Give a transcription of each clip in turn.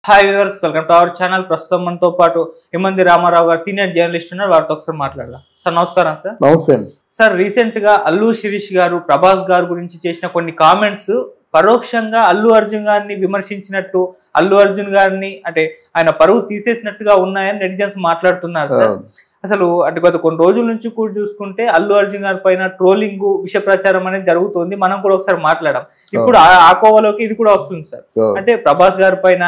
Hi viewers, welcome to our channel. ప్రస్తుతం మనతో పాటు హిమంతి రామారావు గారు సీనియర్ జర్నలిస్ట్ ఉన్నారు. వారితో ఒకసారి మాట్లాడదాం. సార్ నమస్కారం. సార్ నమస్తే అండి. సార్, రీసెంట్ గా అల్లు శిరీష్ గారు ప్రభాస్ గారి గురించి చేసిన కొన్ని కామెంట్స్ పరోక్షంగా అల్లు అర్జున్ గారిని విమర్శించినట్టు, అల్లు అర్జున్ గారిని అంటే ఆయన పరువు తీసేసినట్టుగా ఉన్నాయని నెటిజన్స్ మాట్లాడుతున్నారు. సార్ అసలు అంటే కొన్ని రోజుల నుంచి కూడా చూసుకుంటే అల్లు అర్జున్ గారి పైన ట్రోలింగ్, విష ప్రచారం అనేది జరుగుతుంది. మనం కూడా ఒకసారి మాట్లాడాం. ఇప్పుడు ఆ కోవలోకి ఇది కూడా వస్తుంది సార్. అంటే ప్రభాస్ గారి పైన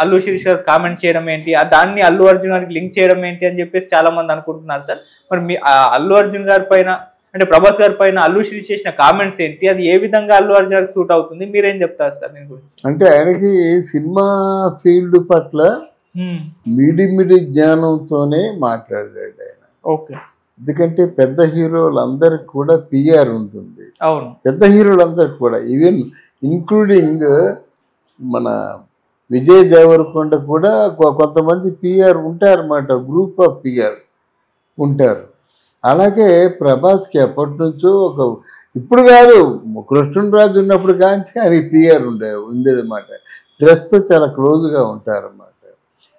అల్లు శిరీష్ గారు కామెంట్ చేయడం ఏంటి, దాన్ని అల్లు అర్జున్ గారికి లింక్ చేయడం ఏంటి అని చెప్పేసి చాలా మంది అనుకుంటున్నారు. సార్ మరి మీ అల్లు అర్జున్ గారి పైన అంటే ప్రభాస్ గారి పైన అల్లు శిరీష్ చేసిన కామెంట్స్ ఏంటి, అది ఏ విధంగా అల్లు అర్జున్ గారికి సూట్ అవుతుంది, మీరేం చెప్తారు సార్ దీని గురించి? అంటే ఆయనకి సినిమా ఫీల్డ్ పట్ల మిడి జ్ఞానంతోనే మాట్లాడాడు ఆయన. ఓకే. ఎందుకంటే పెద్ద హీరోలందరికి కూడా పిఆర్ ఉంటుంది. అవును, పెద్ద హీరోలందరికి కూడా, ఈవెన్ ఇంక్లూడింగ్ మన విజయ్ దేవరకొండ కూడా కొంతమంది పిఆర్ ఉంటారన్నమాట, గ్రూప్ ఆఫ్ పిఆర్ ఉంటారు. అలాగే ప్రభాస్కి ఎప్పటి నుంచో ఇప్పుడు కాదు, కృష్ణరాజు ఉన్నప్పుడు కానీ ఆయన పిఆర్ ఉండేదన్నమాట. డ్రెస్తో చాలా క్లోజ్గా ఉంటారన్నమాట.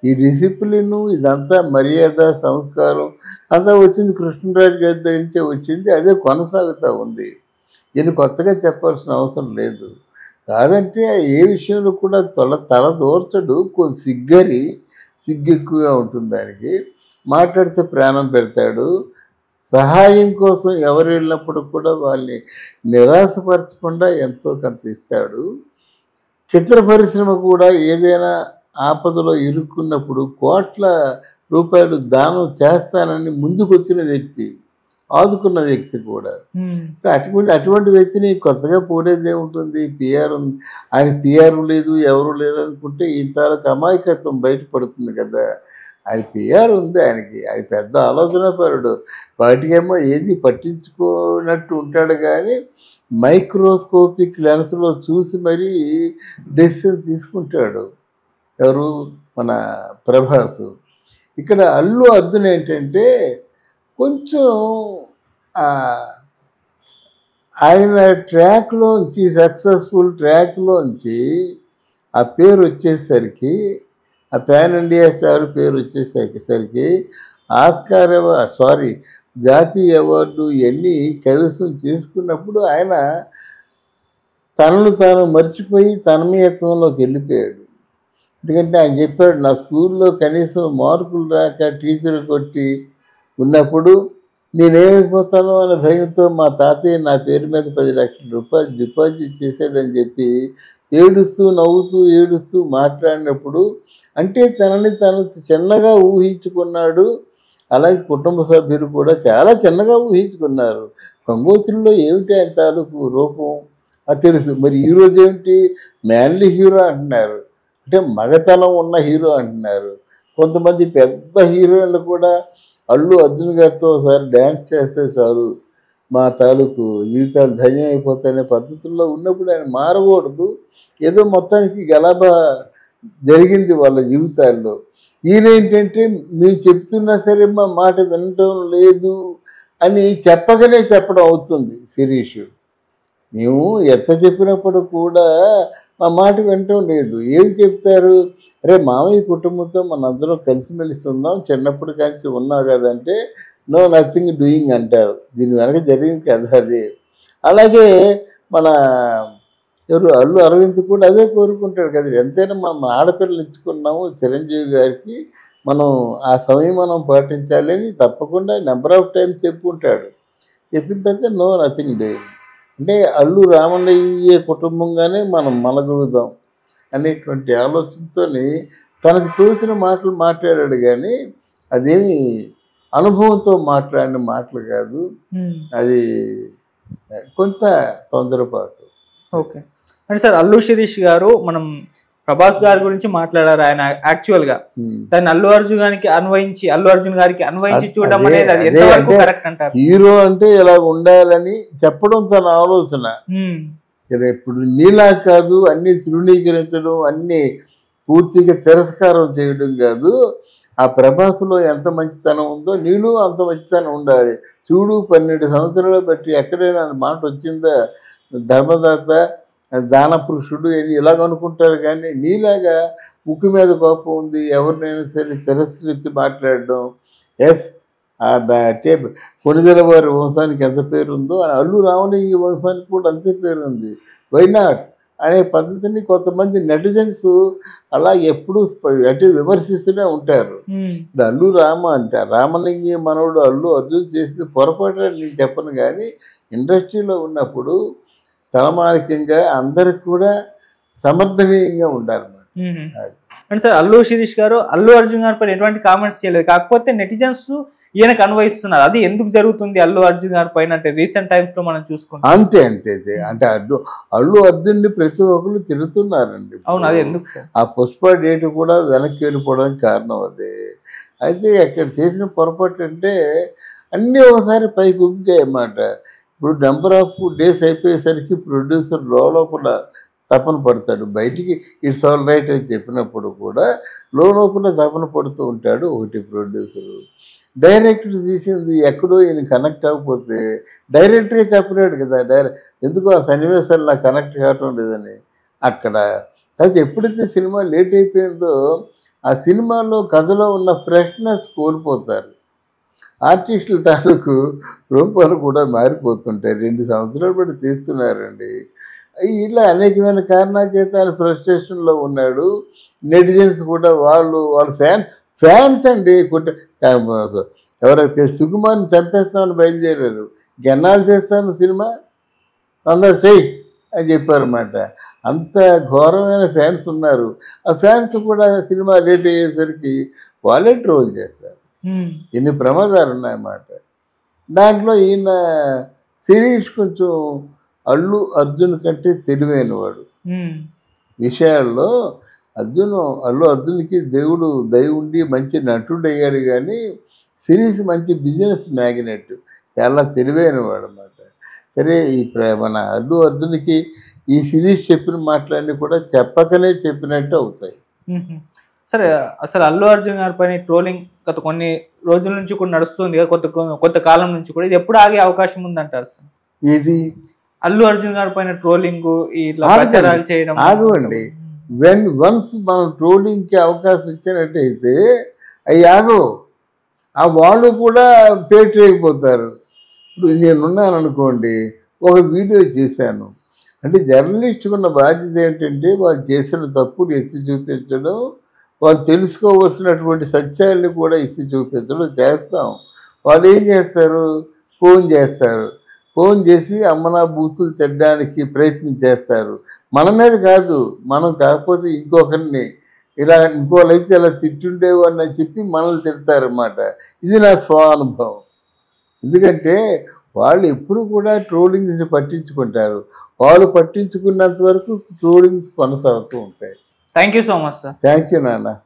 ఈ డిసిప్లిన్, ఇదంతా మర్యాద, సంస్కారం అంతా వచ్చింది కృష్ణరాజు గారి దగ్గర నుంచే వచ్చింది. అదే కొనసాగుతూ ఉంది. ఈయన కొత్తగా చెప్పాల్సిన అవసరం లేదు. కాదంటే ఏ విషయంలో కూడా తల దోర్చడు. సిగ్గు ఎక్కువగా ఉంటుంది దానికి. మాట్లాడితే ప్రాణం పెడతాడు. సహాయం కోసం ఎవరు వెళ్ళినప్పుడు కూడా వాళ్ళని నిరాశపరచకుండా ఎంతో కొంత ఇస్తాడు. చిత్ర పరిశ్రమ కూడా ఏదైనా ఆపదలో ఇరుక్కున్నప్పుడు కోట్ల రూపాయలు దానం చేస్తానని ముందుకొచ్చిన వ్యక్తి, ఆదుకున్న వ్యక్తి కూడా. అటువంటి వ్యక్తిని కొత్తగా పోడేది ఏముంటుంది? పిఆర్ ఉంది, ఆయన పిఆర్ లేదు, ఎవరు లేరు అనుకుంటే ఇంతవరకు అమాయకత్వం బయటపడుతుంది కదా. ఆయన పిఆర్ ఉంది ఆయనకి. ఆయన పెద్ద ఆలోచనాపరుడు. వాటికేమో ఏది పట్టించుకోనట్టు ఉంటాడు, కానీ మైక్రోస్కోపిక్ లెన్స్లో చూసి మరీ డెసిషన్ తీసుకుంటాడు. ఎవరు? మన ప్రభాస్. ఇక్కడ అల్లు అర్జున్ ఏంటంటే కొంచెం ఆయన ట్రాక్లోంచి, సక్సెస్ఫుల్ ట్రాక్లోంచి ఆ పేరు వచ్చేసరికి, ఆ పాన్ ఇండియా స్టార్ పేరు వచ్చేసరికి ఆస్కార్ జాతీయ అవార్డు ఇవన్నీ కైవసం చేసుకున్నప్పుడు ఆయన తనను తాను మర్చిపోయి తన్మయత్వంలోకి వెళ్ళిపోయాడు. ఎందుకంటే ఆయన చెప్పాడు, నా స్కూల్లో కనీసం మార్కులు రాక టీచర్ కొట్టి ఉన్నప్పుడు నేనేమైపోతానో అనే భయంతో మా తాతయ్య నా పేరు మీద 10 లక్షల రూపాయలు డిపాజిట్ చేశాడని చెప్పి ఏడుస్తూ మాట్లాడినప్పుడు, అంటే తనని తను చిన్నగా ఊహించుకున్నాడు. అలాగే కుటుంబ సభ్యులు కూడా చాలా చిన్నగా ఊహించుకున్నారు. గంగోత్రిలో ఏమిటి ఆయన తాలూకు రూపం అది తెలుసు. మరి ఈరోజు ఏమిటి? మ్యాన్లీ హీరో అంటున్నారు, అంటే మగతనం ఉన్న హీరో అంటున్నారు. కొంతమంది పెద్ద హీరోయిన్లు కూడా అల్లు అర్జున్ గారితో ఒకసారి డ్యాన్స్ చేస్తే చాలు మా తాలూకు జీవితాలు ధన్యం అయిపోతాయనే పద్ధతుల్లో ఉన్నప్పుడు ఆయన మారకూడదు. ఏదో మొత్తానికి గలబా జరిగింది వాళ్ళ జీవితాల్లో. ఈయన ఏంటంటే మేము చెప్తున్నా సరే మా మాట వినటం లేదు అని చెప్పగానే చెప్పడం అవుతుంది శిరీష్. మేము ఎంత చెప్పినప్పుడు కూడా మా మాట వినటం లేదు. ఏం చెప్తారు? అరే మామయ్య కుటుంబంతో మనందరం కలిసిమెలిసి ఉందాం, చిన్నప్పుడు కానీ ఉన్నావు కదంటే నో నథింగ్ డూయింగ్ అంటారు. దీని వెనక జరిగింది కదా అది. అలాగే మన అల్లు అరవింద్ కూడా అదే కోరుకుంటాడు కదా. ఎంతైనా మనం ఆడపిల్లలు ఇచ్చుకున్నాము చిరంజీవి గారికి, మనం ఆ సంయమనం పాటించాలని తప్పకుండా నెంబర్ ఆఫ్ టైమ్స్ చెప్పుకుంటాడు. చెప్పిన తర్వాత నో నథింగ్ డూయింగ్ అంటే అల్లు రామయ్య కుటుంబంగానే మనం మనగలుగుదాం అనేటువంటి ఆలోచనతో తనకు తోచిన మాటలు మాట్లాడాడు, కానీ అదేమి అనుభవంతో మాట్లాడిన మాటలు కాదు. అది కొంత తొందరపాటు. ఓకే. అంటే సార్ అల్లు శిరీష్ గారు మనం ప్రభాస్ గారి గురించి మాట్లాడారు. ఆయన యాక్చువల్ గా దాన్ని అల్లు అర్జున్ గారికి అన్వయించి చూడడం అనేది అది ఎంతవరకు కరెక్ట్ అంటారు? హీరో అంటే ఇలా ఉండాలని చెప్పడం తన ఆలోచన. ఇప్పుడు నీలా కాదు అన్ని తృణీకరించడం, అన్ని పూర్తిగా తిరస్కారం చేయడం కాదు. ఆ ప్రభాస్లో ఎంత మంచితనం ఉందో నీళ్ళు అంత మంచితనం ఉండాలి. చూడు 12 సంవత్సరాలు బట్టి ఎక్కడైనా మాట వచ్చిందా? ధర్మదాత దాన పురుషుడు అని ఇలాగ అనుకుంటారు. కానీ నీలాగా ముక్కు మీద కోపం ఉంది, ఎవరినైనా సరే తిరస్కరించి మాట్లాడడం. ఎస్, అంటే కొణిదెల వారి వంశానికి ఎంత పేరు ఉందో అల్లు రామలింగ వంశానికి కూడా అంతే పేరు ఉంది. వై నాట్ అనే పద్ధతిని కొంతమంది నెటిజన్స్ అలా ఎప్పుడూ అంటే విమర్శిస్తూనే ఉంటారు. ఇప్పుడు అల్లు రామ అంటే రామలింగి మనవుడు అల్లు అర్జున్ చేసి పొరపాటు అని నేను చెప్పను. కానీ ఇండస్ట్రీలో ఉన్నప్పుడు తలమానికంగా అందరికి కూడా సమర్థనీయంగా ఉండాలన్నమాట. అంటే సార్ అల్లు శిరీష్ గారు అల్లు అర్జున్ గారి పైన ఎటువంటి కామెంట్స్ చేయలేదు, కాకపోతే నెటిజన్స్ ఈయనకు అన్వయిస్తున్నారు. అది ఎందుకు జరుగుతుంది అల్లు అర్జున్ గారి పైన అంటే రీసెంట్ టైమ్స్ లో మనం చూసుకుంటాం. అంతే అంటే అల్లు అర్జున్ని ప్రతి ఒక్కరు తిరుగుతున్నారండి. అవును, అది ఎందుకు సార్? ఆ పుష్ప డేట్ కూడా వెనక్కి వెళ్ళిపోవడానికి కారణం అదే. అయితే అక్కడ చేసిన పొరపాటు అంటే అన్నీ ఒకసారి పైకి ఉబ్బికాయి అన్నమాట. ఇప్పుడు నెంబర్ ఆఫ్ డేస్ అయిపోయేసరికి ప్రొడ్యూసర్ లోపల తపన పడతాడు. బయటికి ఇట్స్ ఆల్ రైట్ అని చెప్పినప్పుడు కూడా లోపల తపన పడుతూ ఉంటాడు ఒకటి ప్రొడ్యూసరు. డైరెక్టర్ తీసింది ఎక్కడో ఈయన కనెక్ట్ అవ్వకపోతే డైరెక్టరే చెప్పలేడు కదా, ఎందుకో ఆ సన్నివేశాలు నాకు కనెక్ట్ కావటం లేదని. అక్కడ అయితే ఎప్పుడైతే సినిమా లేట్ అయిపోయిందో ఆ సినిమాలో కథలో ఉన్న ఫ్రెష్నెస్ కోల్పోతారు. ఆర్టిస్టుల తాలూకు రూపాలు కూడా మారిపోతుంటాయి. 2 సంవత్సరాలు బట్టి తీస్తున్నారండి. ఇలా అనేకమైన కారణాల చేత ఆయన ఫ్రస్ట్రేషన్లో ఉన్నాడు. నెటిజన్స్ కూడా వాళ్ళ ఫ్యాన్స్ అండి. ఎవరైతే సుకుమార్ని చంపేస్తామని బయలుదేరారు, గెన్నాలు చేస్తాను సినిమా అందరూ చెయ్యి అని చెప్పారన్నమాట. అంత ఘోరమైన ఫ్యాన్స్ ఉన్నారు. ఆ ఫ్యాన్స్ కూడా సినిమా లేట్ అయ్యేసరికి వాళ్ళే ట్రోల్ చేస్తారు. ఎన్ని ప్రమాదాలు ఉన్నాయన్నమాట. దాంట్లో ఈయన శిరీష్ కొంచెం అల్లు అర్జున్ కంటే తెలివైనవాడు విషయాల్లో. అల్లు అర్జున్కి దేవుడు దయ ఉండి మంచి నటుడు అయ్యాడు. కానీ శిరీష్ మంచి బిజినెస్ మ్యాగ్నెట్, చాలా తెలివైనవాడు అన్నమాట. సరే, మన అల్లు అర్జున్కి ఈ శిరీష్ చెప్పిన మాటలన్నీ కూడా చెప్పకనే చెప్పినట్టు అవుతాయి. సరే, అసలు అల్లు అర్జున్ గారి పైన ట్రోలింగ్ గత కొన్ని రోజుల నుంచి కూడా నడుస్తుంది కదా, కొంత కాలం నుంచి కూడా. ఇది ఎప్పుడు ఆగే అవకాశం ఉందంటారు సార్? ఇది అల్లు అర్జున్ గారి పైన ట్రోలింగ్ ఇట్లా ప్రచారాలు చేయడం ఆగవండి. వన్స్ మనం ట్రోలింగ్కి అవకాశం ఇచ్చినట్టయితే అవి ఆగవు. ఆ వాళ్ళు కూడా పేట అయిపోతారు. ఇప్పుడు నేనున్నాను అనుకోండి, ఒక వీడియో చేశాను అంటే జర్నలిస్ట్కి ఉన్న బాధ్యత ఏంటంటే వాళ్ళు చేసిన తప్పులు ఎత్తి చూపించడం, వాళ్ళు తెలుసుకోవాల్సినటువంటి సత్యాన్ని కూడా ఎత్తి చూపించడం చేస్తాం. వాళ్ళు ఏం చేస్తారు, ఫోన్ చేస్తారు. ఫోన్ చేసి అమ్మనా బూతులు తినడానికి ప్రయత్నం చేస్తారు. మన మీద కాదు, మనం కాకపోతే ఇంకొకరిని ఇలా ఇంకోళ్ళైతే ఇలా తిట్టుండేవాడిని అని చెప్పి మనల్ని తిడతారన్నమాట. ఇది నా స్వానుభవం. ఎందుకంటే వాళ్ళు ఎప్పుడు కూడా ట్రోలింగ్స్ని పట్టించుకుంటారు. వాళ్ళు పట్టించుకున్నంత వరకు ట్రోలింగ్స్ కొనసాగుతూ ఉంటాయి. Thank you so much sir. Thank you నాన్న.